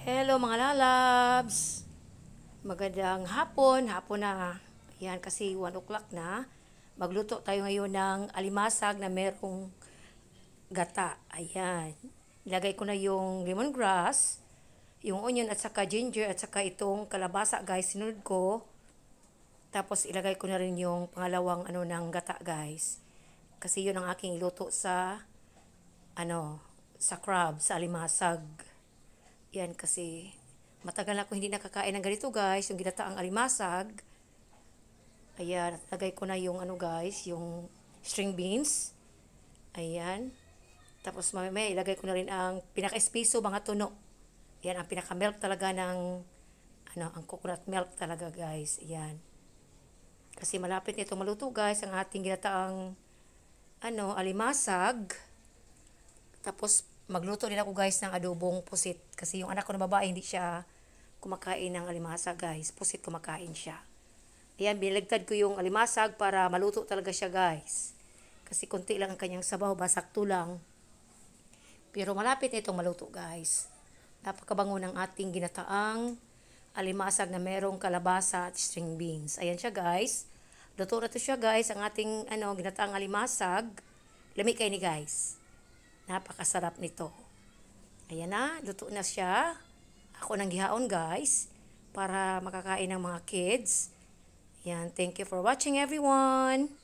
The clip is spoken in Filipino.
Hello mga lalabs! Magandang hapon na. Ayan, kasi 1 o'clock na. Magluto tayo ngayon ng alimasag na merong gata. Ayan. Ilagay ko na yung lemongrass, yung onion at saka ginger at saka itong kalabasa guys, sinunod ko. Tapos ilagay ko na rin yung pangalawang ng gata guys. Kasi yun ang aking iluto sa sa crab, sa alimasag. Yan kasi matagal na ako hindi nakakain ng ganito guys, yung ginataang alimasag. Ayan, lagay ko na yung guys, yung string beans. Ayan. Tapos mamaya ilagay ko na rin ang pinaka-espeso, mga tuno. Ayan, ang pinaka-milk talaga ng ang coconut milk talaga guys. Ayan. Kasi malapit nito maluto guys, ang ating ginataang alimasag. Tapos magluto din ako guys ng adobong pusit. Kasi yung anak ko na babae hindi siya kumakain ng alimasag guys. Pusit kumakain siya. Ayan, binilagtad ko yung alimasag para maluto talaga siya guys. Kasi konti lang ang kanyang sabaw, basakto lang. Pero malapit na itong maluto guys. Napakabango ng ating ginataang alimasag na merong kalabasa at string beans. Ayan siya guys. Luto na to siya guys, ang ating ginataang alimasag. Lami kayo ni guys. Napakasarap nito. Ayan na, luto na siya. Ako nang gihaon guys para makakain ng mga kids. Ayan, thank you for watching everyone.